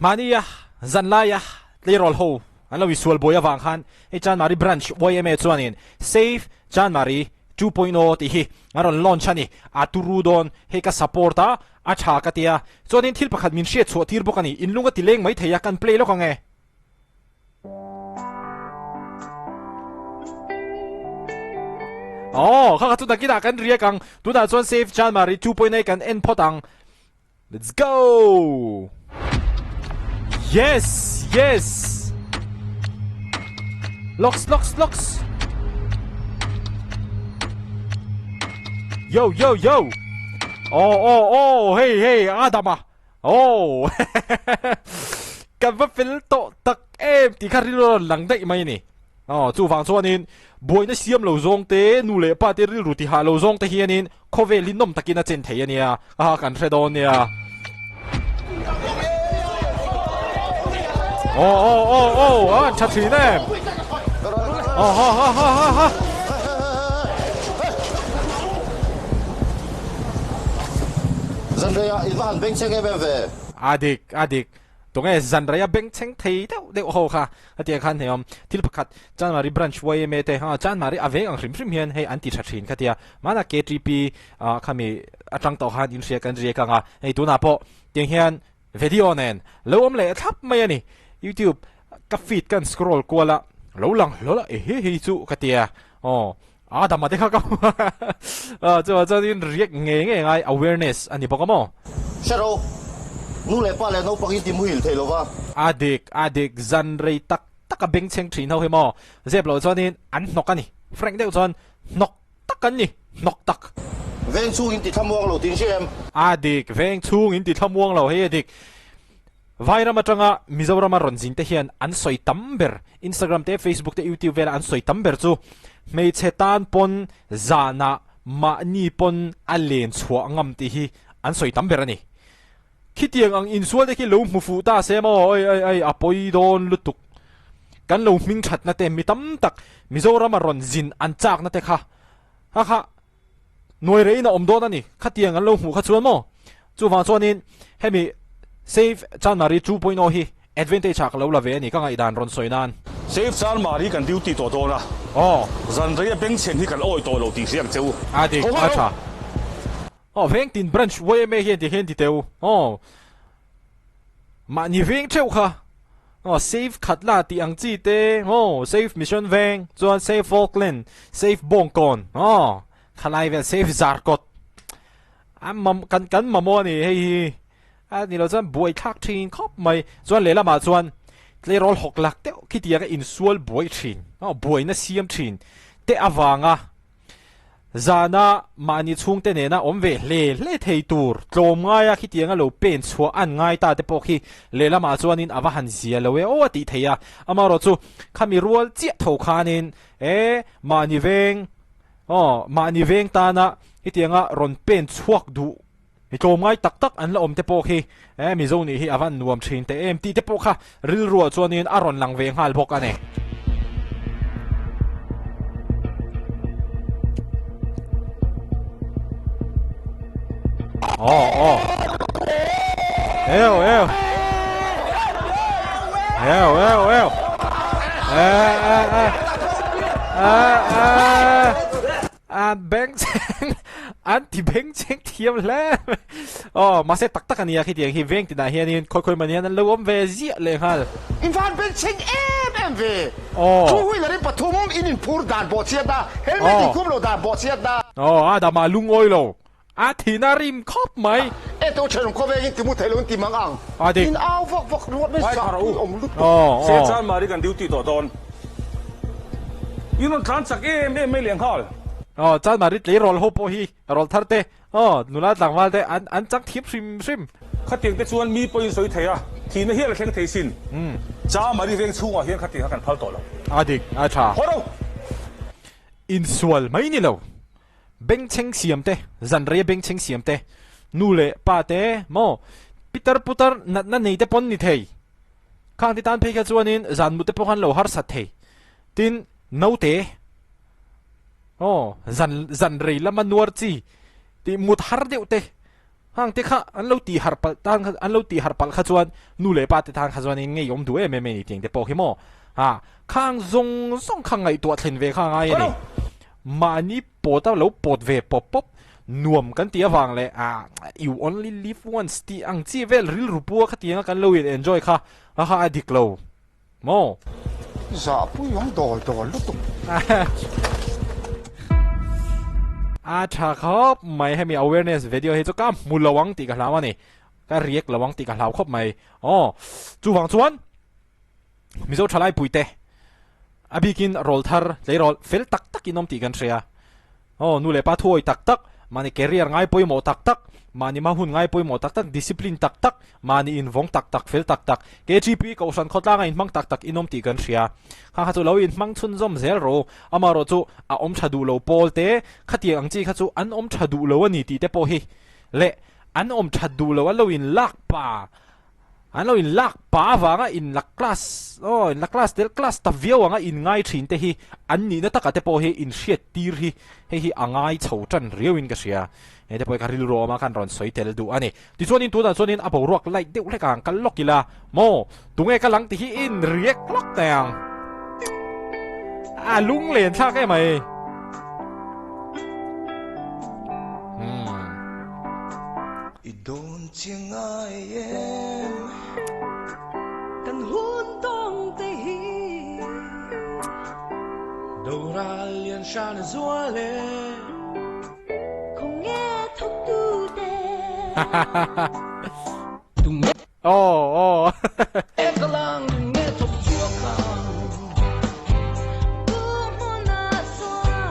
mania zanlaya lerol ho an lo visual boya wang khan e Chanmari branch YMA chuanin Save Chanmari 2.0 ti hi aron launch ani aturu don he ka supporta a tha ka tia chuanin thil pakhat min hriat chho tir bokani inlunga tileng mai theya kan play lo ka nge oh kha tu takina kan ria kang tu da chuan Save Chanmari 2.0 kan en potang let's go yes yes locks yo oh hey Adama oh kan va fil to tak em ti khari lo lang dai mai ni chu wang chuanin boina siam lo zong te nu le pa te ri ruti ha lo zong te hianin khove linom takina chen thei ania kan thredon nia oh chathi ne ha Zanraya Ivan Beng Cheng về adik tungai Zanraya Beng Cheng thei deu ho kha atia khan heom thil pakhat Chanmari branch YMA te ha Chanmari aveng ang hrim hian hei anti thathin khatia mana KTP khami atang to han in ria kan ria ka nga hei tuna po ting hian video nen lo om le thap mai ani YouTube ka feed kan scroll kwala lo lang lola he chu katia Adama dekha ka cho din riek nge ngai awareness ani bokamo Sharo nu le pa le no pangin ti muhil thelo wa adik Zanrei tak beng cheng thin ho hemo zep lo chonin an nokani frank deu chon nok takan ni nok tak Veng chu in ti thamwang lo tin sem adik veng chung in ti thamwang lo he adik Vairam atanga Mizoram ronjin te hian an soi tamber Instagram te Facebook te YouTube vela an soi tamber chu mei chetan pon zana ma ni pon alen chua ngam ti hi an soi tamber ani khitiang ang insual de ki lo mu fu ta semo ai apoi don lutuk kan lo ming that na te mi tam tak Mizoram ronjin an chak na te kha ha noi re na om don ani khatiang an lo mu kha chuan mo chu wa chuanin hemi Save Chanmari 2.0 hi advantage chak lo la ve ni ka ngai dan ron soinan Save Chanmari kan duty to na Zanraya Beng Cheng hi kan oi to lo ti siang cheu adik acha veng tin branch YMA hi ti hen ti teu ma ni veng cheu kha Save khatla ti ang chi te Save Mission Veng chuan Save Falkland Save Bongkon khalai vel Save Zarkot am kan mamo ni hei ni lo chuan buai thak thin khop mai chuan lela ma chuan tlerol hok lak te khitia ka insual buai thin buai na siam thin te awanga zana mani chung te ne na omve le thei tur tlom nga ya khitia nga lo pen chua an ngai ta te pokhi lela ma chuan in awa han zia lo we o ti theya amaro chu khami rual chia tho khanin mani veng ta na khitia nga ron pen chuak du mi tlom ngai tak an la om te pokhi Mizo ni hi awan nuam thin te em ti te pokha ril ruwa chuanin aron lang ve ngal bok ane Beng Cheng anti Beng Cheng thiam le ma se tak ani a khitiang hi veng ti na hianin khoi manian an lo om ve zia le hal in van Beng Cheng em ve chu hui la ri pathum in phur dan bo chiat da helmet in kum lo dan bo chiat da Adama lung oi lo a thina rim khop mai to chen ko ve in ti mu thelo in ti mang ang adik in au vok ruat me sa om lut Save Chanmari kan duty to don inon tran sak em mai liang hal Chanmari le rol ho po hi rol tharte nula tlangwal te an chak thiep shrim khatiang te chuan mi poin soi theya thina hi la thleng thei sin Chanmari Veng chunga hian khatiang kan phal to lo adik acha horo insual mai ni lo Beng Cheng siam te Zanraya Beng Cheng siam te nu le pa te mo Peter putar na nei te pon ni thei khang ti tan phei kha chuanin zan mu te pokhan lo har sat thei tin no te Zanrei lama nuar chi ti mut har deu te hang te kha an lo ti har pal tang an lo ti har pal kha chuan nu le pa te thang kha chuan in ngei yom du em ni ting te po hi mo khang zong khang ngai tua thlen ve kha ngai ni mani pota lo pot ve pop pop nuam kan tia wang le you only live once ti ang chi vel ril rupua kha tianga kan lo in enjoy kha ha adik lo mo sa pu yong do lu tu tha khop mai he mi awareness video he chu kam mu lawang ti ka hlawa ni ka riek lawang ti ka hlaw khop mai chu wang chuan mizo thalai puite abikin rol thar le rol fel tak tak inom ti kan ria nu le pa thuoi tak tak mani career ngai poi mo tak tak mani ma hun ngai poi mo tak tak discipline tak tak mani in vong tak tak fel tak tak KGP ko san khotla ngai mang tak tak inom ti kan ria kha chu lo in mang chun zom zel ro amaro chu a om thadu lo pol te khati ang chi kha chu an om thadu lo ani ti te po hi le an om thadu lo lo in lak pa an lo in lak pa wanga in lak class in lak class del class ta view wanga in ngai thin te hi an ni na taka te po hi in shet tir hi angai chho tan riu in ka sia e te po ka ril ro ma kan ron soi tel du ani ti chuan in tu da chuan in apo ruak lai deuh le kang kal lokila mo tunge ka lang ti hi in riek lok tang lung len thak e mai I don't ching I am kan hun tong te hi do ra lian shan zuale không nghe thốc tu te em ka lang nghe thok chua ka tu mona soa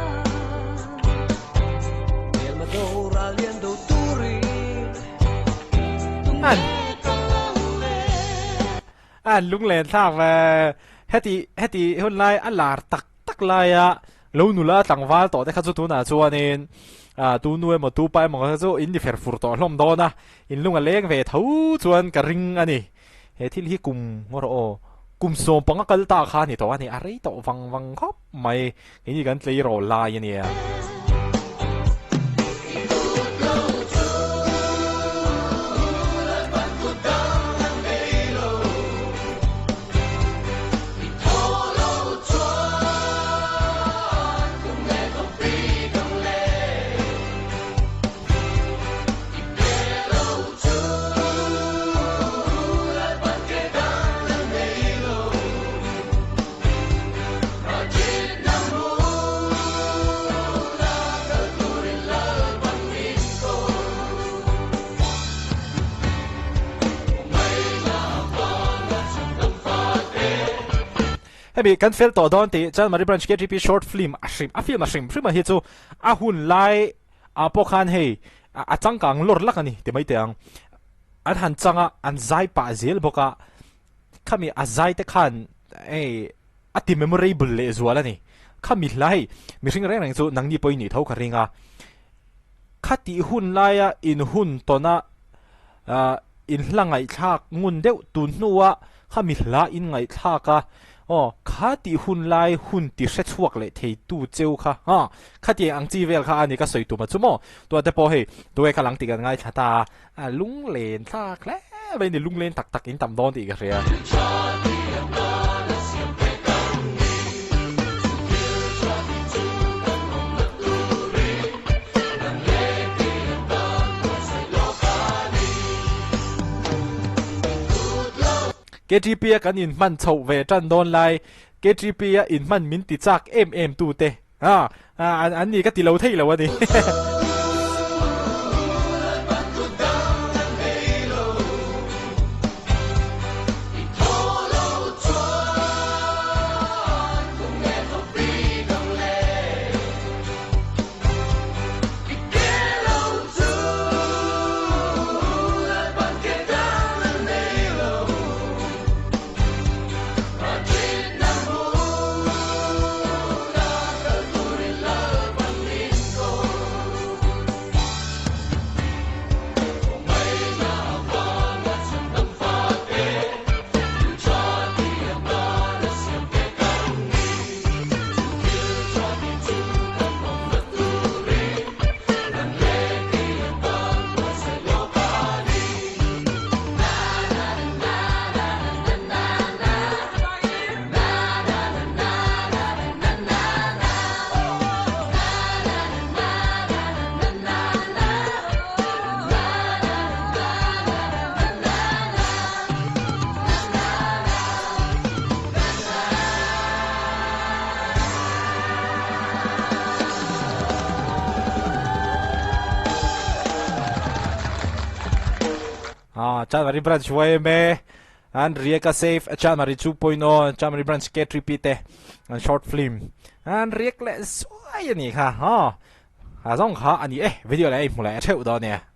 el ma do ra lian do turi lung len thak ve heti hun lai alar tak lai lo nu la tangwal to te kha chu tu na chuan in tu nuai mo tu pai mo kha chu in di fer fur to hlom do na in lunga leng ve tho chuan ka ring ani he thil hi kum ngoro kum som panga kal ta kha ni to ani arei to wang khop mai ini kan tlei ro lai ani Hebi kan fel to don ti Chanmari branch KGP short film film a hi chu a hun lai a po khan hei a changkang lor lak ani te mai te ang an han changa an zai pa zel boka khami a zai te khan ati memorable le zuala ni khami lai mi ring reng chu nangni poi ni tho kharinga khati hun laia in hun tona in hlangai thak ngun deuh tun nuwa khami hla in ngai thaka khati hun lai hun ti hre chhuak le thei tu cheu kha khati ang chi vel kha ani ka soi tu ma chumo to te po he to e kalang ti kan ngai thata lung len tha khle be ni lung len tak in tam don ti ka ria KGP kan in man chho ve tran don lai KGP in man min ti chak tu te an ni ka ti lo thei lo ani Chanmari branch way me and rieka save Chanmari 2.0 Chanmari branch get repeat and short film and riek le swai ni kha ha zong kha ani video lai mu lai cheu do ne